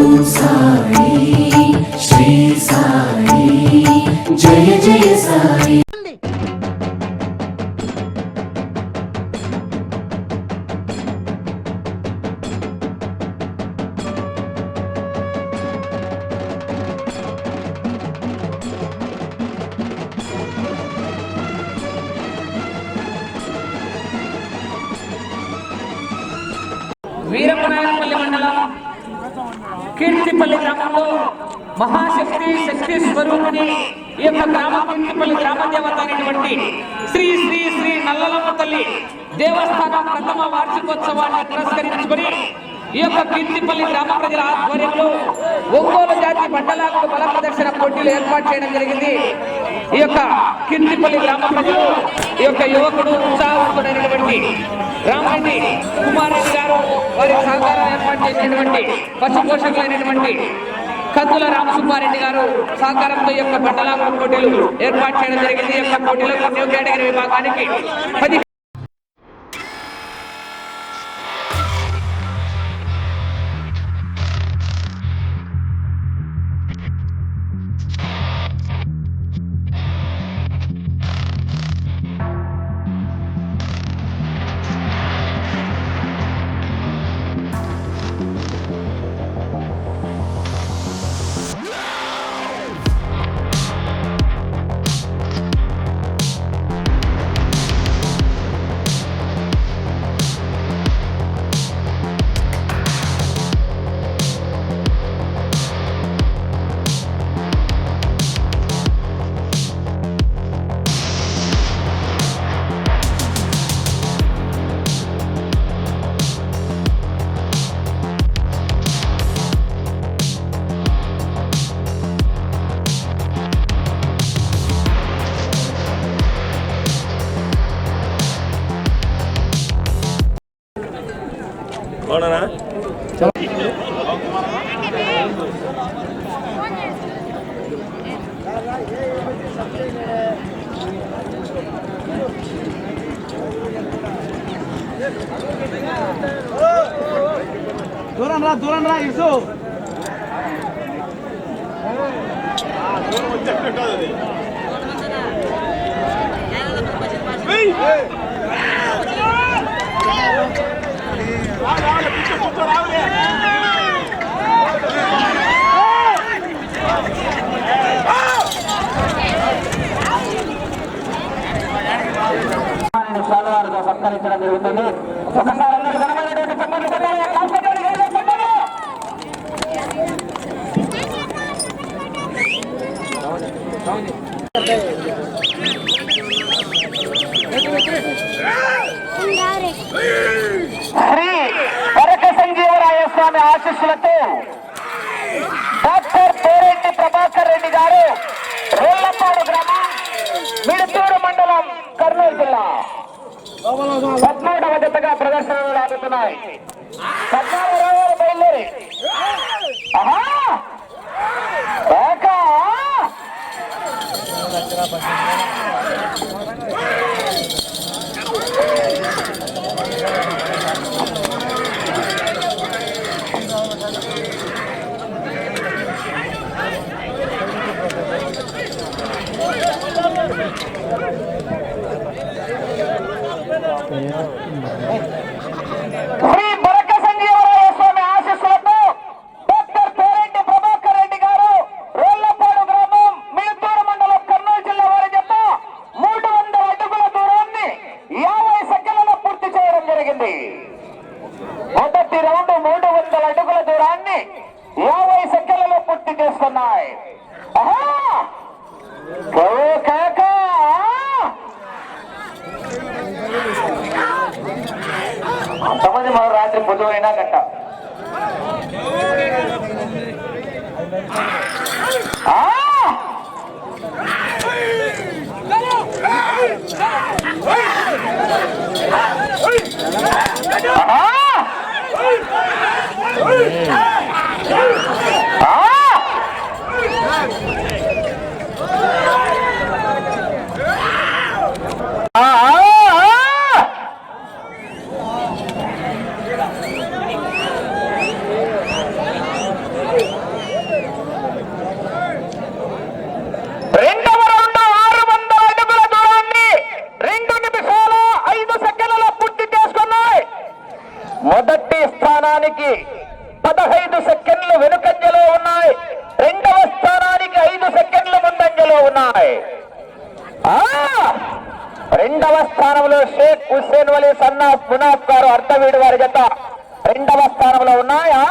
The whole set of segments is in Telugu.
ఓం సాయి శ్రీ సాయి జయ జయ సాయి. వీరపనాయనపల్లి మండలం కీర్తిపల్లి గ్రామంలో మహాశక్తి శక్తి స్వరూపిణి ఈ యొక్క కీర్తిపల్లి గ్రామ దేవత అయినటువంటి శ్రీ శ్రీ శ్రీ నల్లలమ్మ తల్లి దేవస్థానం ప్రథమ వార్షికోత్సవాన్ని పురస్కరించుకొని ఈ యొక్క కీర్తిపల్లి గ్రామ ప్రజల ఆధ్వర్యంలో ఒంగోలు జాతి మండలాలకు బల ప్రదర్శన పోటీలు ఏర్పాటు చేయడం జరిగింది. ఈ యొక్క కీర్తిపల్లి గ్రామ ప్రజలు ఈ యొక్క యువకుడు ఉత్సాహవంతుడైనటువంటి రామరెడ్డి కుమారెడ్డి గారు వారి సహకారం ఏర్పాటు చేసినటువంటి పశు పోషకులైనటువంటి కత్తుల రామసుబ్బారెడ్డి గారు సహకారంతో ఈ యొక్క మండలాల పోటీలు ఏర్పాటు చేయడం జరిగింది. ఈ యొక్క పోటీలకు న్యూ కేటగిరీ విభాగానికి 10 దూరం రా ఇసు సత్కరించడం జరుగుతుంది. ఒకసారి శ్రీ వరక సంజీవరాయ స్వామి ఆశీస్సులతో డాక్టర్ పేరెడ్డి ప్రభాకర్ రెడ్డి గారు రోళ్లపాడు గ్రామం మిడుతూరు మండలం కర్నూలు జిల్లా 17వ జతగా ప్రదర్శనలు రాబోతున్నాయి. 14 బయలుదేరి శ్రీ వరక సంజీవరాయ స్వామి ఆశీస్సులతో డాక్టర్ పేరెడ్డి ప్రభాకర్ రెడ్డి గారు రోళ్లపాడు గ్రామం మిడుతూరు మండలం కర్నూలు జిల్లా వారి జత 300 అడుగుల దూరాన్ని 50 సెకన్లలో పూర్తి చేయడం జరిగింది. మొదటి రౌండ్ 300 అడుగుల దూరాన్ని 50 సెకన్లలో పూర్తి చేస్తున్నాయి. అంతమంది మనం రాత్రి పొద్దునైనా గట్ట 15 సెకండ్లు వెనుకంజలో ఉన్నాయి. రెండవ స్థానానికి 5 సెకండ్లు ముందంజలో ఉన్నాయి. రెండవ స్థానంలో షేక్ హుస్సేన్ వలీ సన్నాఫ్ మునాఫ్ గారు అర్ధవీడు వారి జత రెండవ స్థానంలో ఉన్నాయా.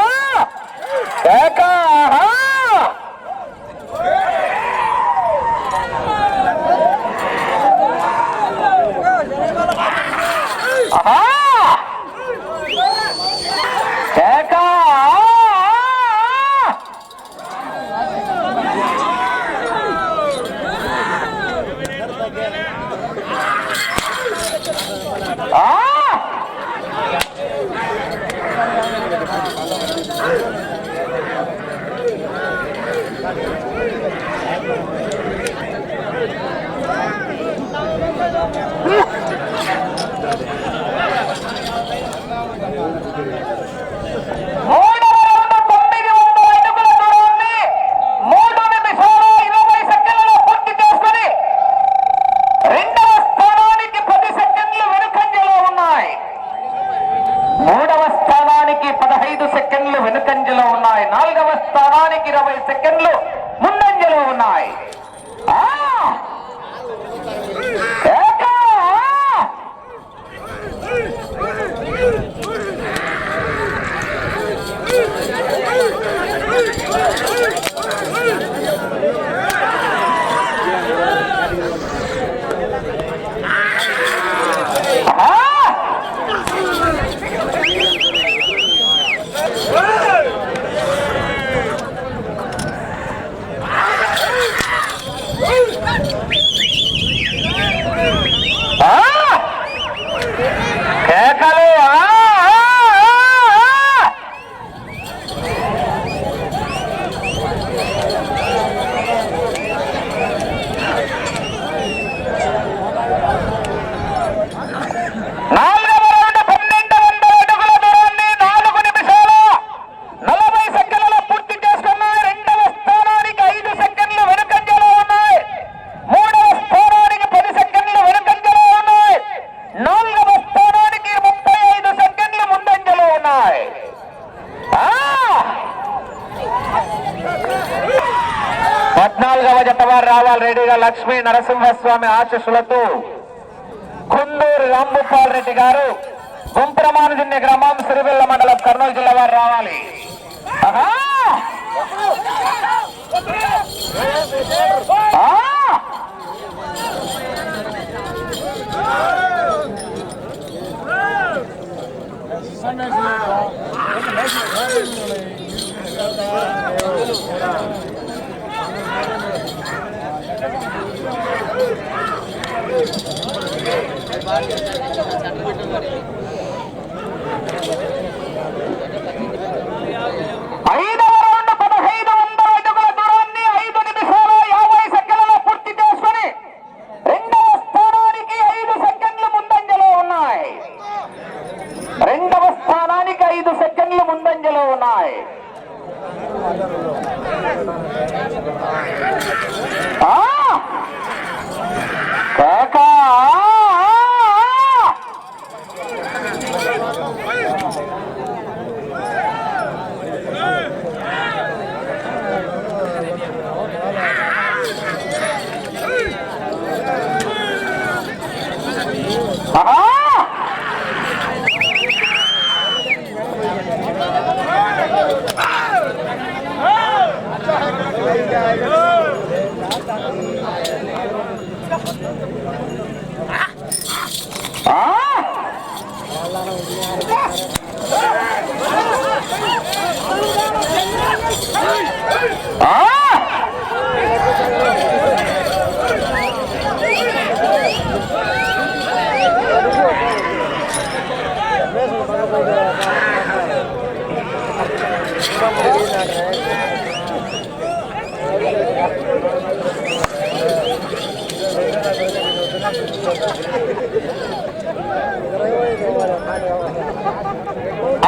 నాలుగవ స్థానానికి 20 సెకండ్లు ముందంజలో ఉన్నాయి. రెడ్డిగా లక్ష్మీ నరసింహస్వామి ఆశీస్సులతో కుందూరు రాంభూపాల్ రెడ్డి గారు గుంప్రమానుజన్య గ్రామం సిరివెల్ల మండలం కర్నూలు జిల్లా వారు రావాలి. ఐదవ రౌండ్ 1500 అడుగుల దూరాన్ని 5 నిమిషాల 50 సెకండ్లలో పూర్తి చేసుకుని రెండవ స్థానానికి 5 సెకండ్లు ముందంజలో ఉన్నాయి. రెండవ స్థానానికి 5 సెకండ్లు ముందంజలో ఉన్నాయి. కాకా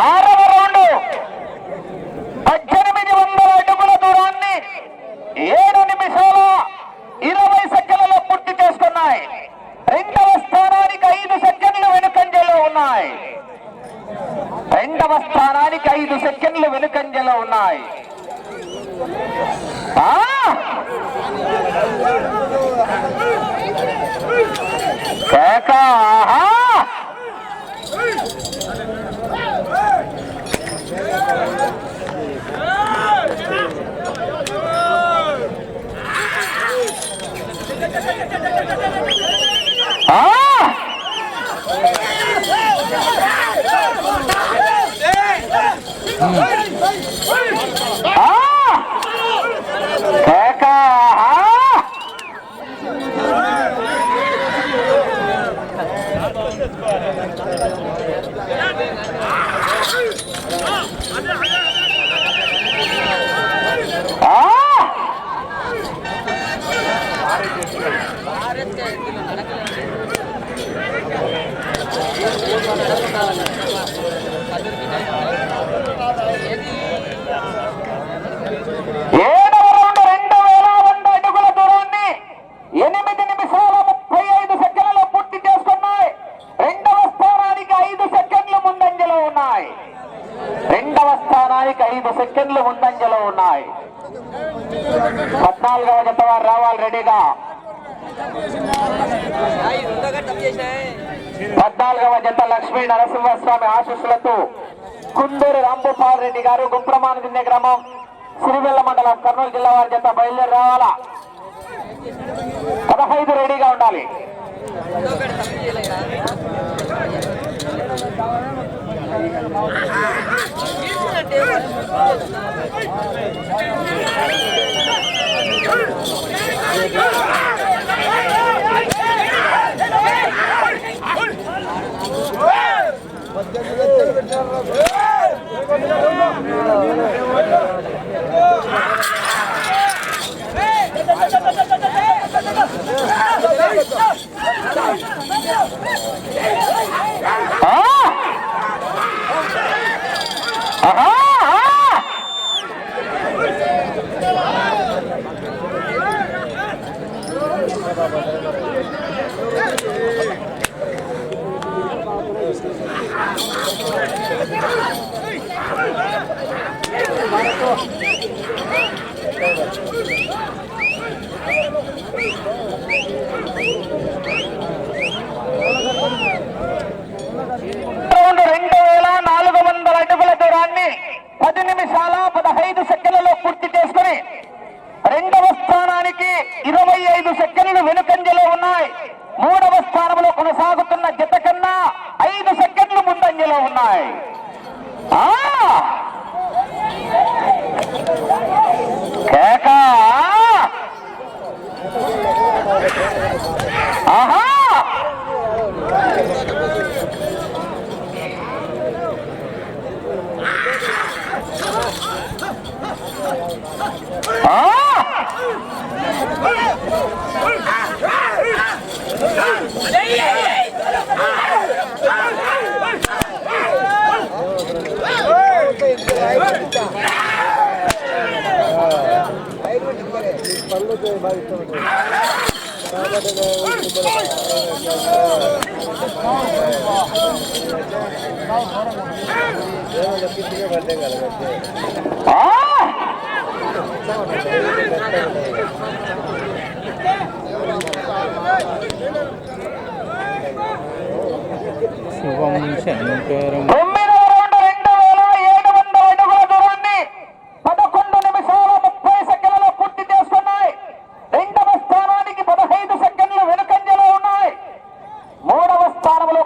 ఆరవ రౌండ్ 1800 అడుగుల దూరాన్ని 7 నిమిషాల 20 సెకండ్లలో పూర్తి చేసుకున్నాయి. రెండవ స్థానానికి 5 సెకండ్లు వెనుకంజలో ఉన్నాయి. రెండవ స్థానానికి 5 సెకండ్లు సెకండ్లు వెనుకంజలో ఉన్నాయి. రెండవ స్థానానికి 5 సెకండ్లు ముందంజలో ఉన్నాయి. 14వ జత వారు రావాలి రెడీగా. 14వ జత లక్ష్మీ నరసింహస్వామి ఆశీస్సులతో కుందూరు రాంభూపాల్ రెడ్డి గారు, గుంప్రమాన దిన్నె గ్రామం, సిరివెల్ల మండలం, కర్నూలు జిల్లా వారి జత బయలుదేరి రావాలా. 15 రెడీగా ఉండాలి.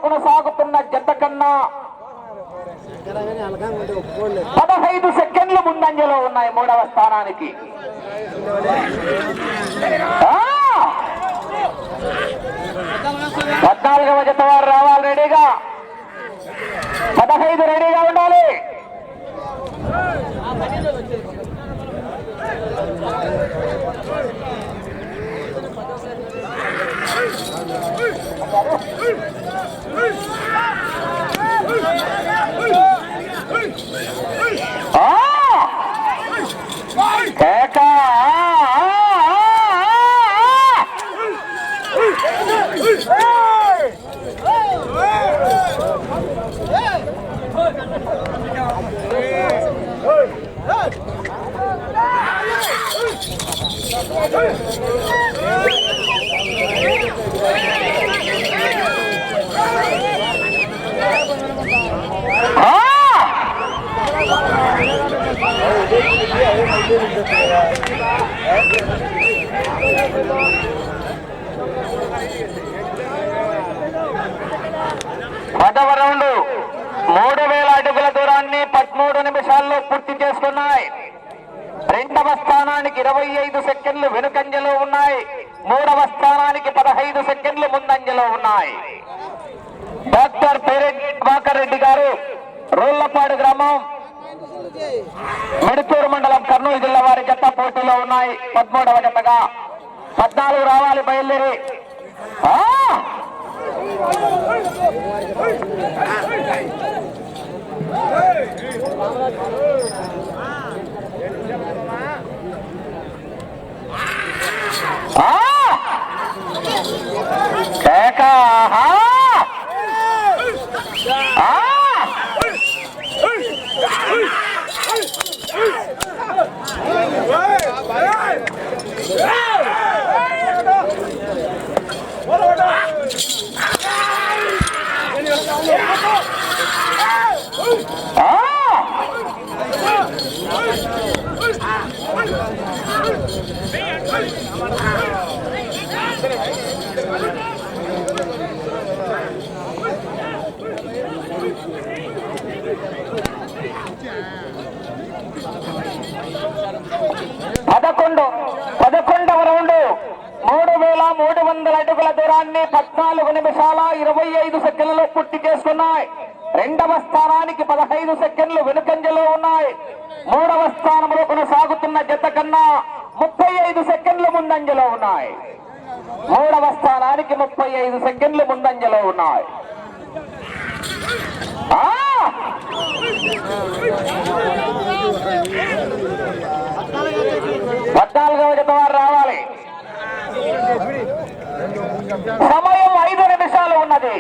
కొనసాగుతున్న జత కన్నా 15 సెకండ్లు ముందంజలో ఉన్నాయి మూడవ స్థానానికి. 14వ జత వారు రావాలి రెడీగా. 15 రెడీగా ఉండాలి. పదవ రౌండ్ 3000 అడుగుల దూరాన్ని 13 నిమిషాల్లో పూర్తి చేసుకున్నాయి. రెండవ స్థానానికి 25 సెకండ్లు వెనుకంజలో ఉన్నాయి. మూడవ స్థానానికి 15 సెకండ్లు ముందంజలో ఉన్నాయి. డాక్టర్ పేరెడ్డి ప్రభాకర్ రెడ్డి గారు, రోళ్లపాడు గ్రామం, మెడుతూరు మండలం, కర్నూలు జిల్లా వారి జత పోటీలో ఉన్నాయి. 13వ జతగా 14 రావాలి బయలుదేరి. పదకొండవ రౌండ్ 3300 అడుగుల దూరాన్ని 14 నిమిషాల 25 సెకండ్లలో పూర్తి చేసుకున్నాయి. రెండవ స్థానానికి 15 సెకండ్లు వెనుకంజలో ఉన్నాయి. మూడవ స్థానంలో కొనసాగుతున్న జత కన్నా 35 సెకండ్లు ముందంజలో ఉన్నాయి. మూడవ స్థానానికి 35 సెకండ్లు ముందంజలో ఉన్నాయి. 14వ జత వారు రావాలి. సమయం 5 నిమిషాలు ఉన్నది.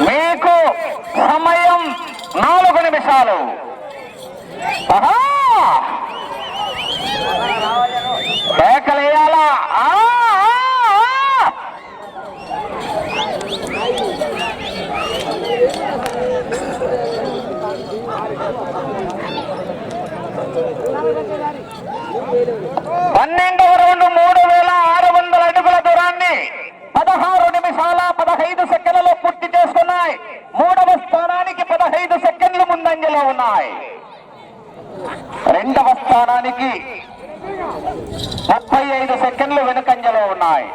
మీకు సమయం 4 నిమిషాలు. కేకలేయాలా? పన్నెండవ రౌండ్ 3600 అడుగుల దూరాన్ని 16 నిమిషాల 15 సెకండ్లలో పూర్తి చేసుకున్నాయి. మూడవ స్థానానికి 15 సెకండ్లు ముందంజలో ఉన్నాయి. రెండవ స్థానానికి 35 సెకండ్లు వెనుకంజలో ఉన్నాయి.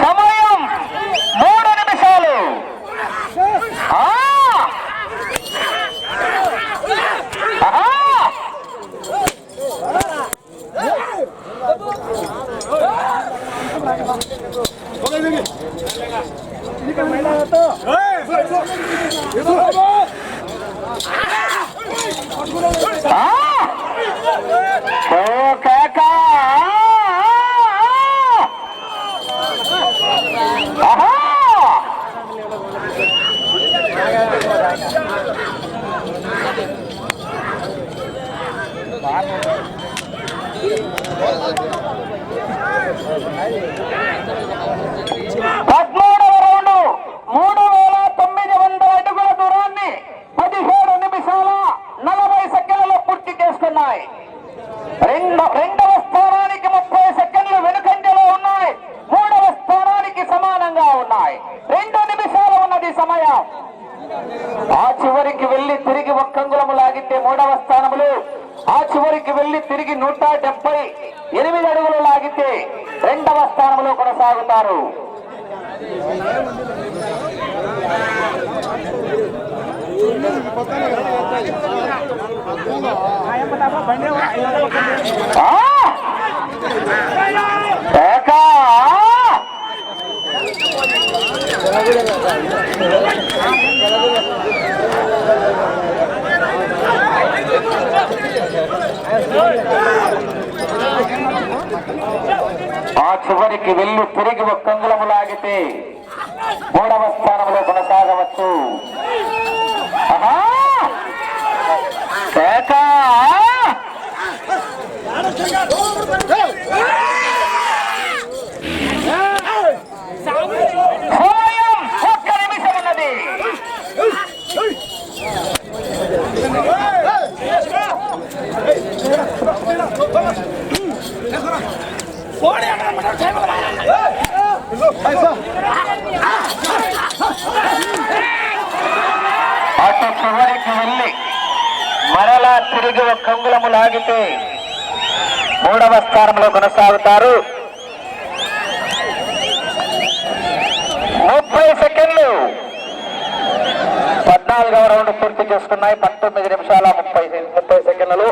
సమయం 3 నిమిషాలు. 13వ రౌండ్ 3900 అడుగుల దూరాన్ని 17 నిమిషాల 40 సెకండ్లలో పూర్తి చేసుకున్నాయి. రెండవ స్థానానికి 30 సెకండ్లు వెనుకంజలో ఉన్నాయి. మూడవ స్థానానికి సమానంగా ఉన్నాయి. 2 నిమిషాలు ఉన్నది సమయం. ఆ చివరికి వెళ్లి తిరిగి ఒక్క అంగుళము లాగితే మూడవ స్థానములు, ఆ చివరికి వెళ్లి తిరిగి 178 అడుగులు లాగితే రెండవ స్థానంలో కొనసాగుతారు. ఆ చివరికి వెళ్లి తిరిగి ఒక్క అంగుళము లాగితే మూడవ స్థానంలో కొనసాగవచ్చు. ఒక్క నిమిషం ఉన్నది. అటు చివరికి వెళ్ళి మరలా తిరిగి ఒక్క అంగుళము లాగితే మూడవ స్థానంలో కొనసాగుతారు. 30 సెకండ్లు 14వ రౌండ్ పూర్తి చేసుకున్నాయి. 19 నిమిషాల 30 సెకండ్లలో